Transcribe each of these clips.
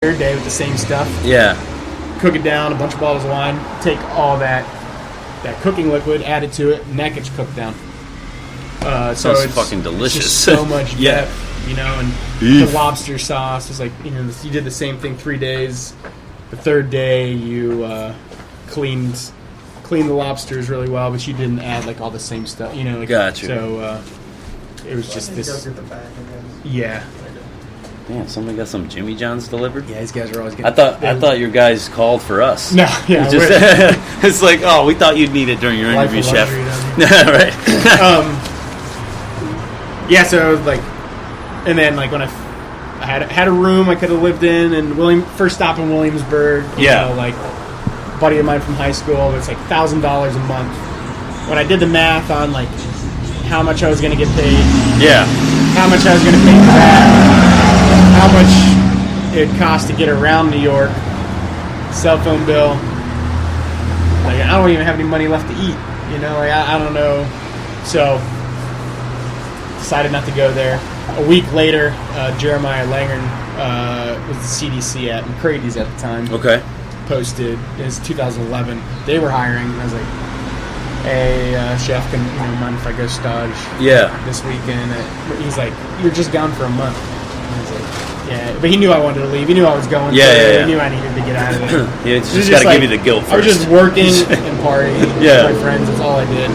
day with the same stuff. Yeah. Cook it down, a bunch of bottles of wine. Take all that cooking liquid, add it to it, and that gets cooked down. So it's fucking delicious. It's just so much Yeah. depth, and the lobster sauce is like, you did the same thing 3 days. The third day you cleaned the lobsters really well, but you didn't add like all the same stuff, Gotcha. So it was just this. Goes with the back, I guess. Yeah. Damn, somebody got some Jimmy John's delivered? Yeah, these guys are always I thought your guys called for us. No, yeah. It's like, oh, we thought you'd need it during your interview, chef. Right. Yeah, so like, and then like when I had a room I could have lived in, and first stop in Williamsburg. Like a buddy of mine from high school. It's like $1,000 a month. When I did the math on like how much I was going to get paid, how much I was going to pay for that, how much it'd cost to get around New York, cell phone bill. Like I don't even have any money left to eat. I don't know. So decided not to go there. A week later, Jeremiah Langren was the CDC at McCrady's at the time. Okay. Posted, it was 2011. They were hiring, and I was like, hey, chef, can mind if I go stage this weekend? He's like, you're just gone for a month. And I was like, yeah. But he knew I wanted to leave. He knew I was going. He knew I needed to get out of there. It's just got to give you the guilt first. I was just working and partying with my friends. That's all I did.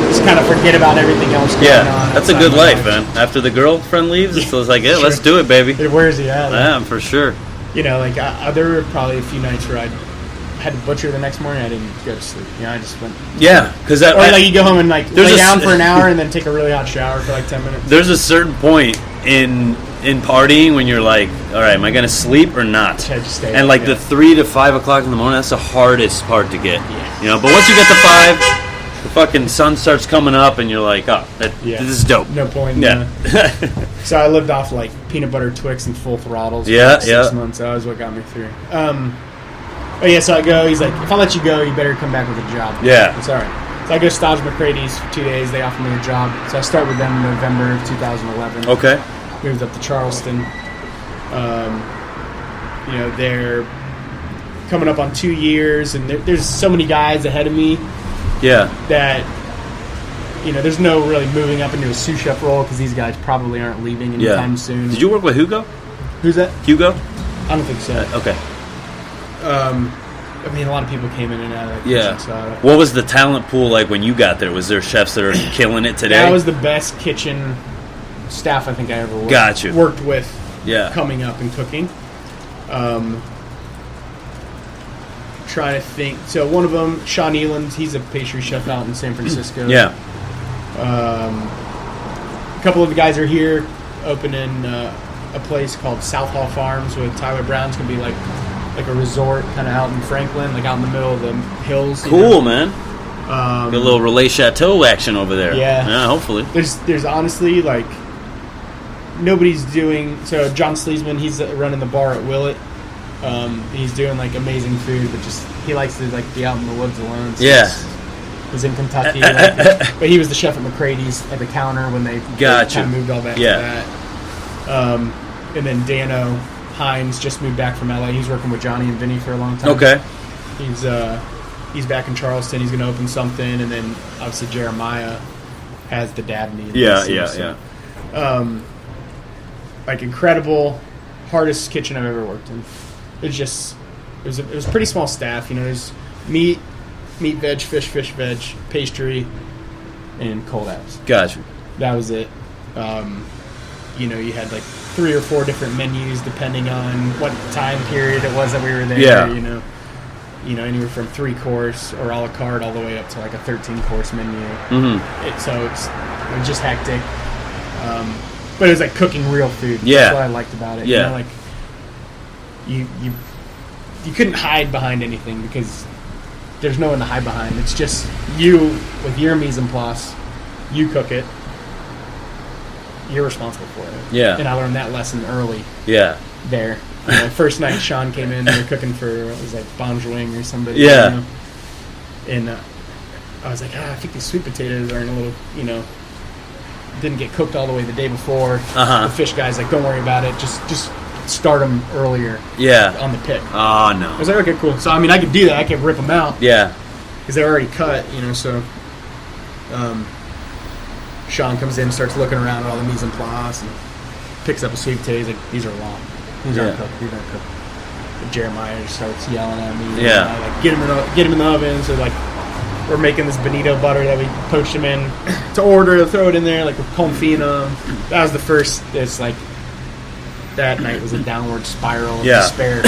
Just kind of forget about everything else going on. That's a good life, man. After the girlfriend leaves, it's like, let's do it, baby. It wears you out. Yeah, for sure. There were probably a few nights where I had to butcher the next morning. I didn't go to sleep. I just went. Yeah, because you go home and like lay down for an hour and then take a really hot shower for like 10 minutes. There's a certain point in partying when you're like, all right, am I gonna sleep or not? And like the 3 to 5 o'clock in the morning, that's the hardest part to get. Yeah. But once you get to 5. The fucking sun starts coming up, and you're like, "Oh, this is dope." No point. Yeah. So I lived off like peanut butter Twix and full throttles. For 6 months. That was what got me through. So I go. He's like, "If I let you go, you better come back with a job." Yeah. It's all right. So I go stage McCrady's for 2 days. They offer me a job. So I start with them in November of 2011. Okay. Moved up to Charleston. They're coming up on 2 years, and there's so many guys ahead of me. Yeah. That, there's no really moving up into a sous chef role because these guys probably aren't leaving anytime soon. Did you work with Hugo? Who's that? Hugo? I don't think so. Okay. A lot of people came in and out of that kitchen. So what was the talent pool like when you got there? Was there chefs that are killing it today? That was the best kitchen staff I think I ever worked with coming up and cooking. Trying to think. So one of them, Sean Eland, he's a pastry chef out in San Francisco. Yeah. A couple of the guys are here opening a place called South Hall Farms with Tyler Brown's going to be like a resort kind of out in Franklin, like out in the middle of the hills. Cool, man. Got a little Relais Chateau action over there. Yeah. Hopefully. There's honestly like nobody's doing. So John Sleesman, he's running the bar at Willett. He's doing like amazing food, but just he likes to like be out in the woods alone. So he's in Kentucky, but he was the chef at McCrady's at the counter when they kind of moved all that to that. And then Dano Hines just moved back from LA. He's working with Johnny and Vinny for a long time. Okay, he's back in Charleston. He's going to open something, and then obviously Jeremiah has the Dabney. Like incredible, hardest kitchen I've ever worked in. It was a pretty small staff. There's meat, veg, fish, veg, pastry, and cold apps. Gotcha. That was it. You had like 3 or 4 different menus depending on what time period it was that we were there. Yeah. Anywhere from 3-course or a la carte all the way up to like a 13-course menu. Mm-hmm. It was just hectic. But it was like cooking real food. Yeah. That's what I liked about it. Yeah. You couldn't hide behind anything because there's no one to hide behind. It's just you with your mise en place. You cook it. You're responsible for it. Yeah. And I learned that lesson early. Yeah. There. First night Sean came in, they were cooking for, it was like Bonjoing or somebody. Yeah. And I was like, I think these sweet potatoes aren't a little, didn't get cooked all the way the day before. Uh-huh. The fish guy's like, don't worry about it. Just start them earlier. Yeah. On the pick. Oh no. I was like, okay, cool. So I mean, I could do that. I could rip them out. Yeah. Because they're already cut, you know. So, Sean comes in, starts looking around at all the mise en place, and picks up a sweet potato. He's like, these are long. These aren't cooked. These aren't cooked. But Jeremiah just starts yelling at me. Yeah. And I, like, get him in the oven. So like, we're making this bonito butter that we poached him in to order, to throw it in there, like with confit. That was the first. It's like that night was a downward spiral of despair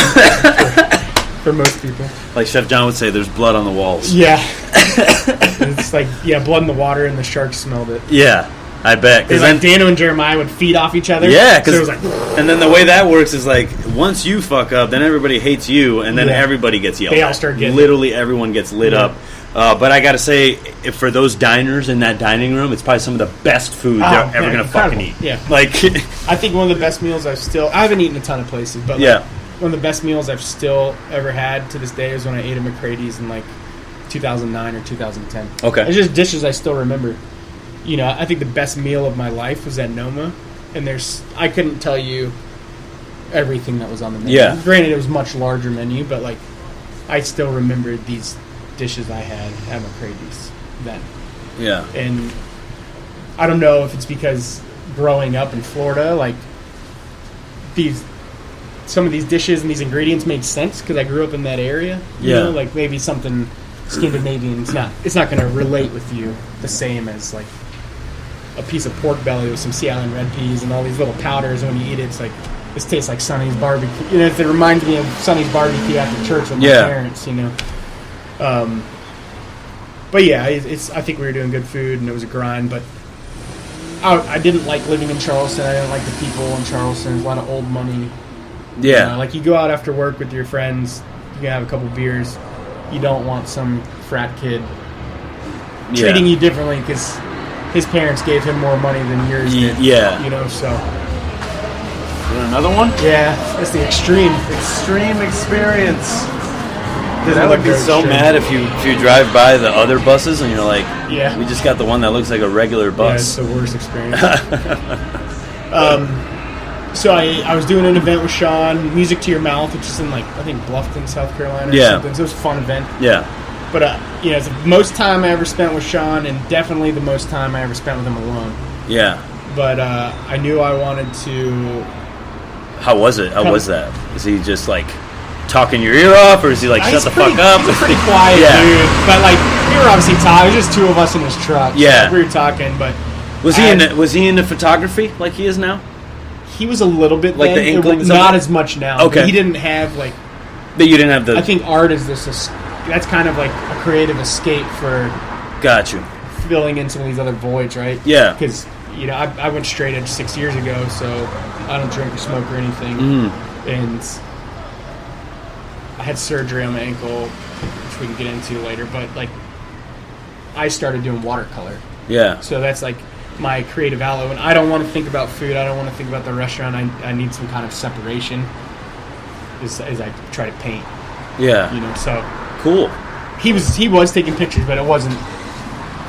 for most people. Like Chef John would say, there's blood on the walls. Yeah. It's like, blood in the water, and the sharks smelled it. Yeah, I bet. Because like Dano and Jeremiah would feed off each other. Yeah, so it was like, and then the way that works is like, once you fuck up, then everybody hates you, and then everybody gets yelled at. They all start getting literally everyone gets lit up. But I gotta say, for those diners in that dining room, it's probably some of the best food they're ever gonna fucking eat. Yeah, like I think one of the best meals I haven't eaten a ton of places, but like, one of the best meals I've still ever had to this day is when I ate at McCrady's in like 2009 or 2010. Okay, it's just dishes I still remember. You know, I think the best meal of my life was at Noma, and I couldn't tell you everything that was on the menu. Yeah, granted, it was a much larger menu, but like I still remembered these dishes I had at McCrady's then. Yeah. And I don't know if it's because growing up in Florida, like some of these dishes and these ingredients made sense because I grew up in that area. You know, like maybe something Scandinavian. It's not going to relate with you the same as like a piece of pork belly with some Sea Island red peas and all these little powders. And when you eat it, it's like, this tastes like Sonny's barbecue. You know, it reminds me of Sonny's barbecue after church with my parents. You know. But yeah, I think we were doing good food and it was a grind, but I didn't like living in Charleston. I didn't like the people in Charleston. There's a lot of old money. Yeah. You know, like you go out after work with your friends, you can have a couple beers. You don't want some frat kid treating you differently because his parents gave him more money than yours did. Yeah. You know, so. Another one? Yeah, that's the extreme experience. I would be so mad if you drive by the other buses and you're like, we just got the one that looks like a regular bus. Yeah, it's the worst experience. So I was doing an event with Sean, Music to Your Mouth, which is in like, I think Bluffton, South Carolina or something. So it was a fun event. Yeah. But, you know, it's the most time I ever spent with Sean and definitely the most time I ever spent with him alone. Yeah. But I knew I wanted to... How was it? How was that? Is he just like talking your ear off, or is he like shut the fuck up? He's a pretty quiet dude. But like we were obviously talking. It was just two of us in his truck. Yeah, so we were talking. But was he into photography like he is now? He was a little bit like the inklings. Not as much now. Okay, he didn't have like. But you didn't have the. I think art is that's kind of like a creative escape for. Got you. Filling in some of these other voids, right? Yeah. Because you know I went straight edge 6 years ago, so I don't drink or smoke or anything, and I had surgery on my ankle, which we can get into later. But like, I started doing watercolor. Yeah. So that's like my creative outlet. When I don't want to think about food, I don't want to think about the restaurant. I need some kind of separation. As I try to paint. Yeah. You know. So cool. He was taking pictures, but it wasn't.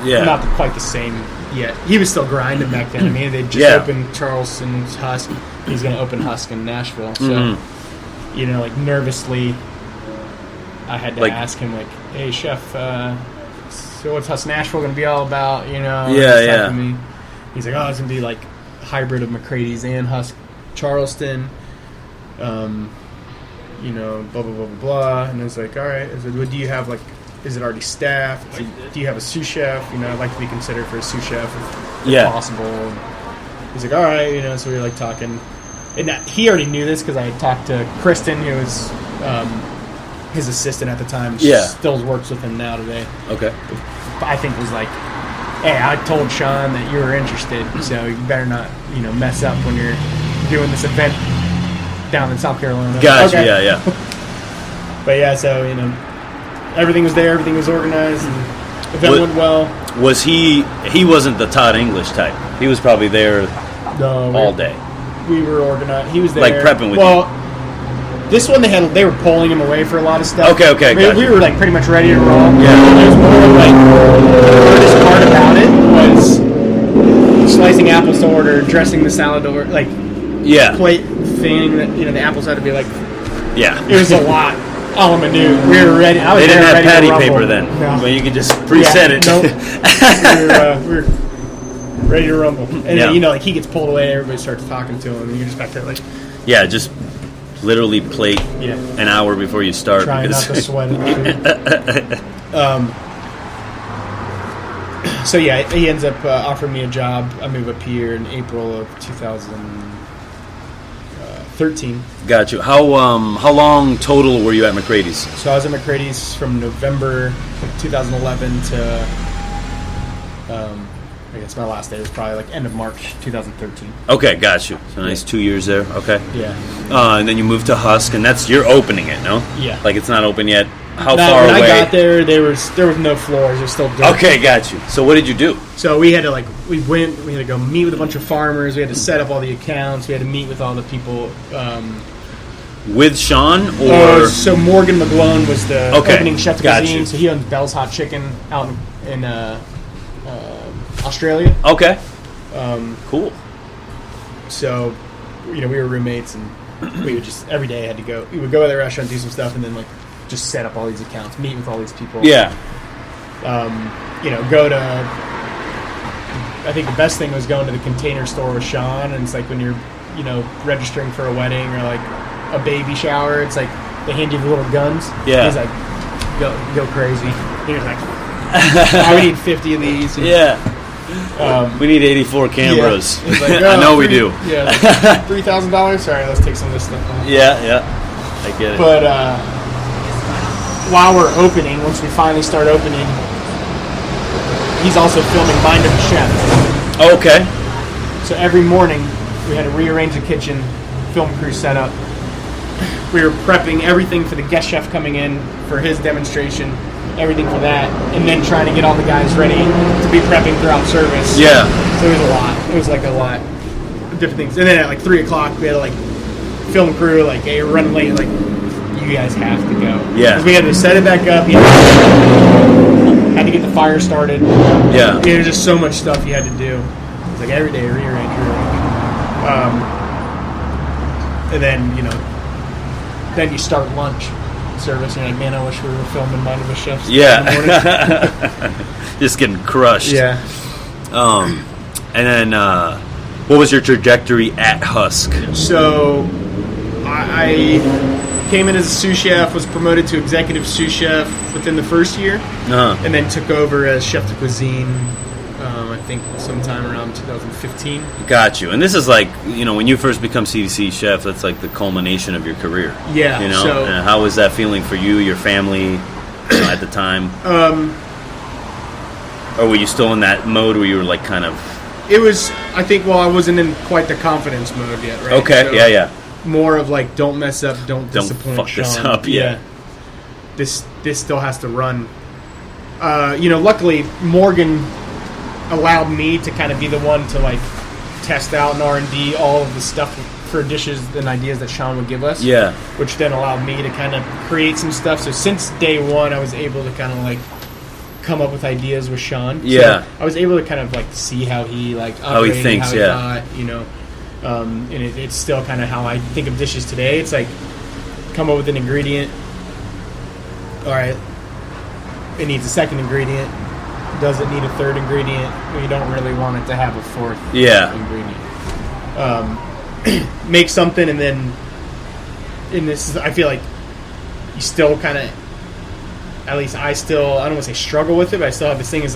Yeah. Not quite the same yet. He was still grinding back then. I mean, they just opened Charleston's Husk. He's going to open Husk in Nashville. So, you know, like nervously, I had to ask him, like, "Hey, chef, so what's Husk Nashville going to be all about?" You know? Yeah. Me. He's like, "Oh, it's going to be like hybrid of McCrady's and Husk Charleston." You know, blah blah blah blah blah. And I was like, "All right." I said, "Well, do you have like?" Is it already staffed? Do you have a sous chef? You know, I'd like to be considered for a sous chef if possible. And he's like, all right, you know, so we were like talking. And he already knew this because I had talked to Kristen, who was his assistant at the time. She still works with him now today. Okay. I think was like, hey, I told Sean that you were interested, so you better not, you know, mess up when you're doing this event down in South Carolina. Gotcha, okay. Yeah. But yeah, so, you know, everything was there, everything was organized, and the event went well. Was he wasn't the Todd English type. He was probably there all day. We were organized. He was there. Like prepping with you. This one they were pulling him away for a lot of stuff. Okay. We were like pretty much ready to roll. Yeah. It was more like the hardest part about it was slicing apples to order, dressing the salad to order, like thing that the apples had to be like. Yeah. It was a lot. A la minute. We were ready. They didn't have patty paper then. No. But you could just preset it. Nope. we were ready to rumble. And then, like he gets pulled away, everybody starts talking to him, and you're just back there like. Yeah, just literally plate an hour before you start. Trying not to sweat it. So he ends up offering me a job. I moved up here in April of 2013. Got you. How long total were you at McCrady's? So I was at McCrady's from November 2011 to I guess my last day was probably like end of March 2013. Okay, got you. So nice 2 years there. Okay. Yeah. And then you moved to Husk, and you're opening it, no? Yeah. Like it's not open yet. How far away? When I got there was no floors. There's still dirt. Okay, got you. So what did you do? So we had to we had to go meet with a bunch of farmers. We had to set up all the accounts. We had to meet with all the people. With Sean or so Morgan McGlone was the opening chef de cuisine. You. So he owns Bell's Hot Chicken out in Australia. Okay. Cool. So we were roommates, and we would just every day had to go. We would go to the restaurant, do some stuff, and then just set up all these accounts, meet with all these people. Yeah. Go to. I think the best thing was going to the Container Store with Sean, and it's like when you're, registering for a wedding or like a baby shower, it's like they hand you the little guns. Yeah. He's like, go crazy. He's like, I need 50 of these. And, we need 84 cameras. Yeah. Like, I know we do. Yeah. $3,000. Sorry, let's take some of this stuff. Yeah. I get it. But while we're opening, once we finally start opening, he's also filming Mind of the Chef. Okay. So every morning, we had to rearrange the kitchen, film crew set up. We were prepping everything for the guest chef coming in for his demonstration, everything for that, and then trying to get all the guys ready to be prepping throughout service. Yeah. So it was a lot. It was like a lot of different things. And then at like 3 o'clock, we had to film crew, hey, you're running late, you guys have to go. Yeah. Because we had to set it back up. Had to get the fire started. Yeah. There's just so much stuff you had to do. It's like every day, rearrange. And then, then you start lunch service, and you're like, man, I wish we were filming Mind of a Chef. Yeah. Just getting crushed. Yeah. And then, what was your trajectory at Husk? So, I came in as a sous chef, was promoted to executive sous chef within the first year, and then took over as chef de cuisine, I think sometime around 2015. Got you. And this is when you first become CDC chef, that's like the culmination of your career. Yeah. So, and how was that feeling for you, your family, at the time? Or were you still in that mode where you were kind of... It was, I think, I wasn't in quite the confidence mode yet, right? Okay, so yeah. More of don't mess up, don't disappoint fuck Sean. This up, yeah. This still has to run. Luckily, Morgan allowed me to kind of be the one to test out and R&D all of the stuff for dishes and ideas that Sean would give us. Yeah. Which then allowed me to kind of create some stuff. So since day one, I was able to kind of come up with ideas with Sean. Yeah. So I was able to kind of see how he how he thinks, how he thought, and it's still kind of how I think of dishes today. It's come up with an ingredient. All right, it needs a second ingredient. Does it need a third ingredient? You don't really want it to have a fourth ingredient. Make something, and then I feel like you still kind of, at least I don't want to say struggle with it, but I still have this thing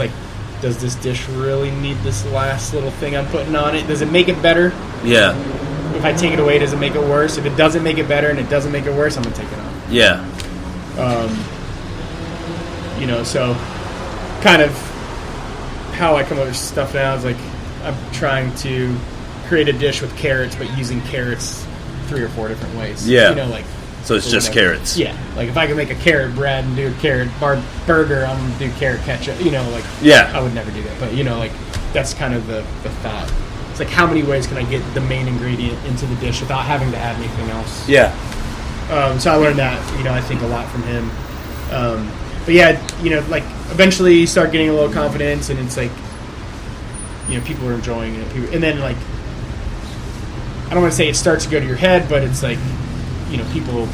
does this dish really need this last little thing I'm putting on it? Does it make it better? Yeah. If I take it away, does it make it worse? If it doesn't make it better and it doesn't make it worse, I'm going to take it off. Yeah. So kind of how I come up with stuff now is I'm trying to create a dish with carrots, but using carrots 3 or 4 different ways. Yeah. So it's just carrots. Yeah. If I could make a carrot bread and do a carrot burger, I'm going to do carrot ketchup. Yeah. I would never do that. But, that's kind of the thought. It's how many ways can I get the main ingredient into the dish without having to add anything else? Yeah. So I learned that, I think a lot from him. But yeah, eventually you start getting a little confidence, and it's people are enjoying it. And then don't want to say it starts to go to your head, but it's like, people